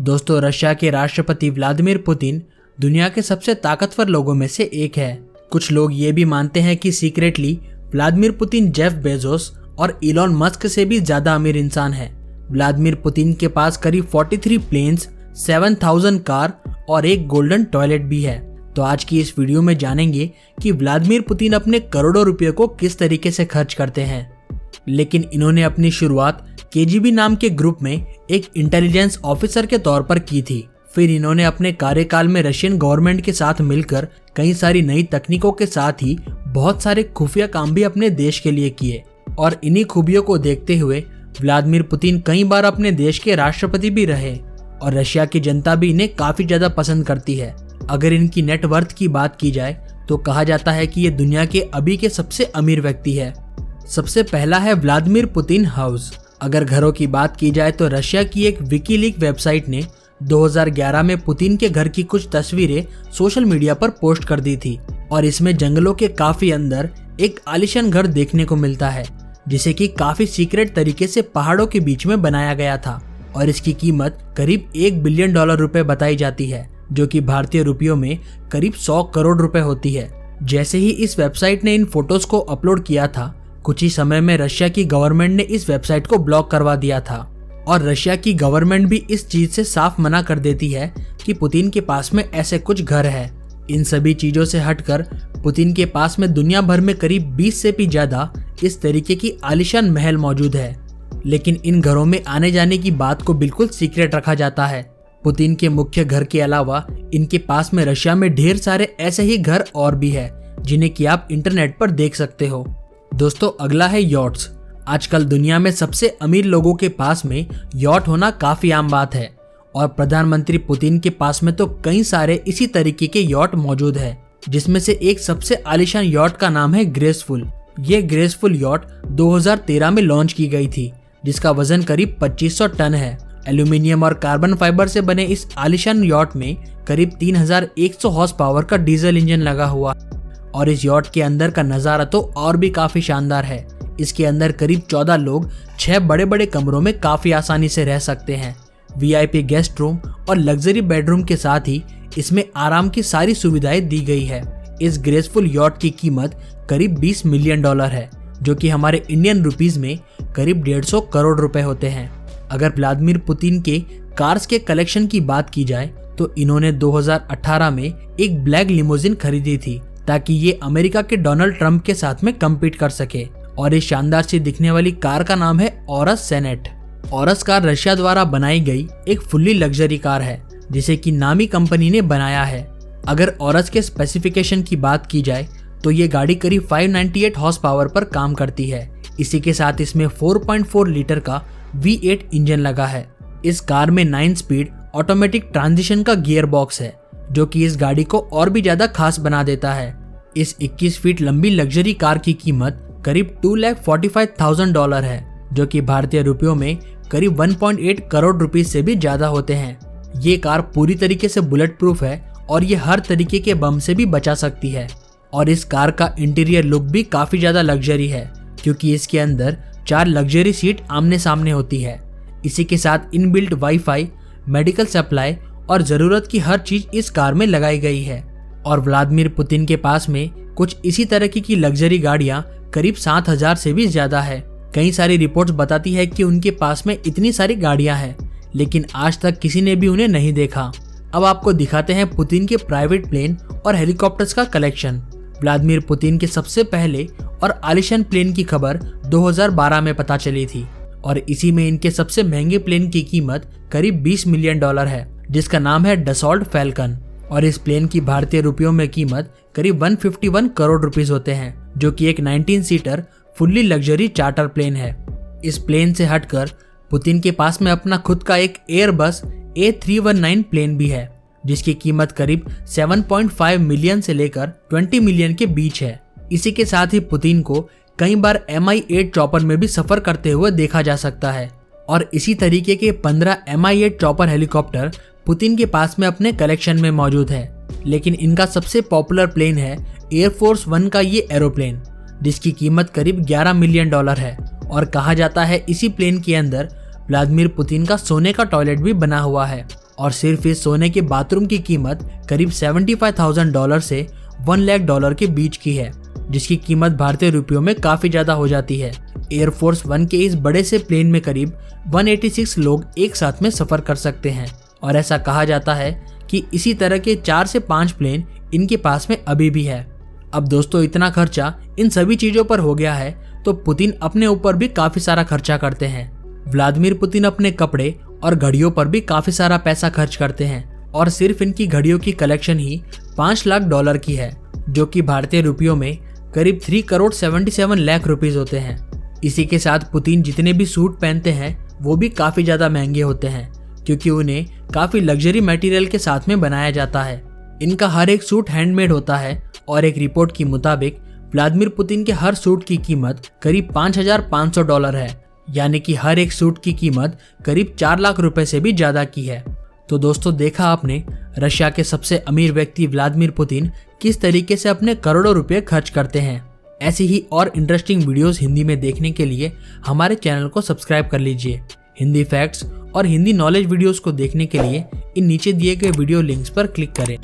दोस्तों, रशिया के राष्ट्रपति व्लादिमीर पुतिन दुनिया के सबसे ताकतवर लोगों में से एक है। कुछ लोग ये भी मानते हैं कि secretly Vladimir Putin Jeff Bezos और इलॉन मस्क से भी ज्यादा अमीर इंसान है। व्लादिमीर पुतिन के पास करीब 43 प्लेन्स, 7000 कार और एक गोल्डन टॉयलेट भी है। तो आज की इस वीडियो में जानेंगे कि व्लादिमीर पुतिन अपने करोड़ों रुपए को किस तरीके से खर्च करते हैं। लेकिन इन्होंने अपनी शुरुआत केजीबी नाम के ग्रुप में एक इंटेलिजेंस ऑफिसर के तौर पर की थी। फिर इन्होंने अपने कार्यकाल में रशियन गवर्नमेंट के साथ मिलकर कई सारी नई तकनीकों के साथ ही बहुत सारे खुफिया काम भी अपने देश के लिए किए। और इन्हीं खूबियों को देखते हुए व्लादिमीर पुतिन कई बार अपने देश के राष्ट्रपति भी रहे और रशिया की जनता भी इन्हें काफी ज्यादा पसंद करती है। अगर इनकी नेटवर्थ की बात की जाए तो कहा जाता है कि ये दुनिया के अभी के सबसे अमीर व्यक्ति है। सबसे पहला है व्लादिमीर पुतिन हाउस। अगर घरों की बात की जाए तो रशिया की एक विकीलीक वेबसाइट ने 2011 में पुतिन के घर की कुछ तस्वीरें सोशल मीडिया पर पोस्ट कर दी थी और इसमें जंगलों के काफी अंदर एक आलीशान घर देखने को मिलता है, जिसे कि काफी सीक्रेट तरीके से पहाड़ों के बीच में बनाया गया था और इसकी कीमत करीब $1 बिलियन रुपए बताई जाती है, जो कि भारतीय रुपयों में करीब 100 करोड़ रुपए होती है। जैसे ही इस वेबसाइट ने इन फोटोज को अपलोड किया था, कुछ ही समय में रशिया की गवर्नमेंट ने इस वेबसाइट को ब्लॉक करवा दिया था और रशिया की गवर्नमेंट भी इस चीज से साफ मना कर देती है कि पुतिन के पास में ऐसे कुछ घर है। इन सभी चीजों से हटकर पुतिन के पास में दुनिया भर में करीब 20 से भी ज्यादा इस तरीके की आलीशान महल मौजूद है। लेकिन इन घरों में आने जाने की बात को बिल्कुल सीक्रेट रखा जाता है। पुतिन के मुख्य घर के अलावा इनके पास में रशिया में ढेर सारे ऐसे ही घर और भी है, जिन्हें कि आप इंटरनेट पर देख सकते हो। दोस्तों, अगला है यॉट्स। आजकल दुनिया में सबसे अमीर लोगों के पास में यॉट होना काफी आम बात है और प्रधानमंत्री पुतिन के पास में तो कई सारे इसी तरीके के यॉट मौजूद है, जिसमें से एक सबसे आलीशान यॉट का नाम है ग्रेसफुल। ये ग्रेसफुल यॉट 2013 में लॉन्च की गई थी, जिसका वजन करीब 2500 टन है। एल्यूमिनियम और कार्बन फाइबर से बने इस आलीशान यॉट में करीब 3100 हॉर्स पावर का डीजल इंजन लगा हुआ और इस यॉट के अंदर का नजारा तो और भी काफी शानदार है। इसके अंदर करीब 14 लोग 6 बड़े बड़े कमरों में काफी आसानी से रह सकते हैं। वीआईपी गेस्ट रूम और लग्जरी बेडरूम के साथ ही इसमें आराम की सारी सुविधाएं दी गई है। इस ग्रेसफुल यॉट की कीमत करीब $20 मिलियन है, जो कि हमारे इंडियन रुपीज में करीब 150 करोड़ रुपए होते हैं। अगर व्लादिमीर पुतिन के कार्स के कलेक्शन की बात की जाए तो इन्होंने 2018 में एक ब्लैक लिमोजिन खरीदी थी, ताकि ये अमेरिका के डोनाल्ड ट्रंप के साथ में कम्पीट कर सके। और इस शानदार सी दिखने वाली कार का नाम है Aurus senate. Aurus car Russia द्वारा बनाई गई एक फुल्ली लग्जरी कार है, जिसे कि नामी कंपनी ने बनाया है। अगर ऑरस के स्पेसिफिकेशन की बात की जाए तो ये गाड़ी करीब 598 हॉर्स पावर पर काम करती है। इसी के साथ इसमें 4.4 लीटर का V8 इंजन लगा है। इस कार में 9 स्पीड ऑटोमेटिक ट्रांजिशन का गियर बॉक्स है, जो कि इस गाड़ी को और भी ज्यादा खास बना देता है। इस 21 फीट लंबी लग्जरी कार की कीमत करीब $245,000 है, जो कि भारतीय रुपयों में करीब 1.8 करोड़ रुपीस से भी ज्यादा होते हैं। ये कार पूरी तरीके से बुलेट प्रूफ है और ये हर तरीके के बम से भी बचा सकती है। और इस कार का इंटीरियर लुक भी काफी ज्यादा लग्जरी है, क्योंकि इसके अंदर 4 लग्जरी सीट आमने सामने होती है। इसी के साथ इनबिल्ट वाईफाई, मेडिकल सप्लाई और जरूरत की हर चीज इस कार में लगाई गई है। और व्लादिमीर पुतिन के पास में कुछ इसी तरह की लग्जरी गाड़ियां करीब 7000 से भी ज्यादा है। कई सारी रिपोर्ट्स बताती है कि उनके पास में इतनी सारी गाड़ियां हैं, लेकिन आज तक किसी ने भी उन्हें नहीं देखा। अब आपको दिखाते हैं पुतिन के प्राइवेट प्लेन और हेलीकॉप्टर्स का कलेक्शन। व्लादिमीर पुतिन के सबसे पहले और आलीशान प्लेन की खबर 2012 में पता चली थी और इसी में इनके सबसे महंगे प्लेन की कीमत करीब $20 मिलियन है, जिसका नाम है डसॉल्ट फैल्कन। और इस प्लेन की भारतीय रुपयों में कीमत करीब 151 करोड़ रुपीस होते हैं, जो कि एक 19 seater fully luxury charter plane है। इस प्लेन से हटकर पुतिन के पास में अपना खुद का एक एयरबस A319 प्लेन भी है, जिसकी कीमत करीब 7.5 मिलियन से लेकर 20 मिलियन के बीच है। इसी के साथ ही पुतिन को कई बार Mi-8 चॉपर में भी सफर करते हुए देखा जा सकता है और इसी तरीके के 15 Mi-8 चॉपर हेलीकॉप्टर पुतिन के पास में अपने कलेक्शन में मौजूद है। लेकिन इनका सबसे पॉपुलर प्लेन है एयरफोर्स 1 का ये एरोप्लेन, जिसकी कीमत करीब $11 मिलियन है और कहा जाता है इसी प्लेन के अंदर व्लादिमीर पुतिन का सोने का टॉयलेट भी बना हुआ है। और सिर्फ इस सोने के बाथरूम की कीमत करीब $75,000 से $1 लाख के बीच की है, जिसकी कीमत भारतीय रुपयों में काफी ज्यादा हो जाती है। एयरफोर्स 1 के इस बड़े से प्लेन में करीब 186 लोग एक साथ में सफर कर सकते हैं और ऐसा कहा जाता है कि इसी तरह के 4 से 5 प्लेन इनके पास में अभी भी है। अब दोस्तों, इतना खर्चा इन सभी चीजों पर हो गया है तो पुतिन अपने ऊपर भी काफी सारा खर्चा करते हैं। व्लादिमीर पुतिन अपने कपड़े और घड़ियों पर भी काफी सारा पैसा खर्च करते हैं और सिर्फ इनकी घड़ियों की कलेक्शन ही $5 लाख की है, जो कि भारतीय रुपयों में करीब 3,77 लाख रुपीज होते हैं। इसी के साथ पुतिन जितने भी सूट पहनते हैं वो भी काफी ज्यादा महंगे होते हैं, क्योंकि उन्हें काफी लग्जरी मटेरियल के साथ में बनाया जाता है। इनका हर एक सूट हैंडमेड होता है और एक रिपोर्ट के मुताबिक व्लादिमीर पुतिन के हर सूट की कीमत करीब $5,500 है, यानी कि हर एक सूट की कीमत करीब 4 लाख रुपए से भी ज्यादा की है। तो दोस्तों, देखा आपने रशिया के सबसे अमीर व्यक्ति व्लादिमीर पुतिन किस तरीके से अपने करोड़ों रुपए खर्च करते हैं। ऐसी ही और इंटरेस्टिंग वीडियोस हिंदी में देखने के लिए हमारे चैनल को सब्सक्राइब कर लीजिए। हिंदी फैक्ट्स और हिंदी नॉलेज वीडियोस को देखने के लिए इन नीचे दिए गए वीडियो लिंक्स पर क्लिक करें।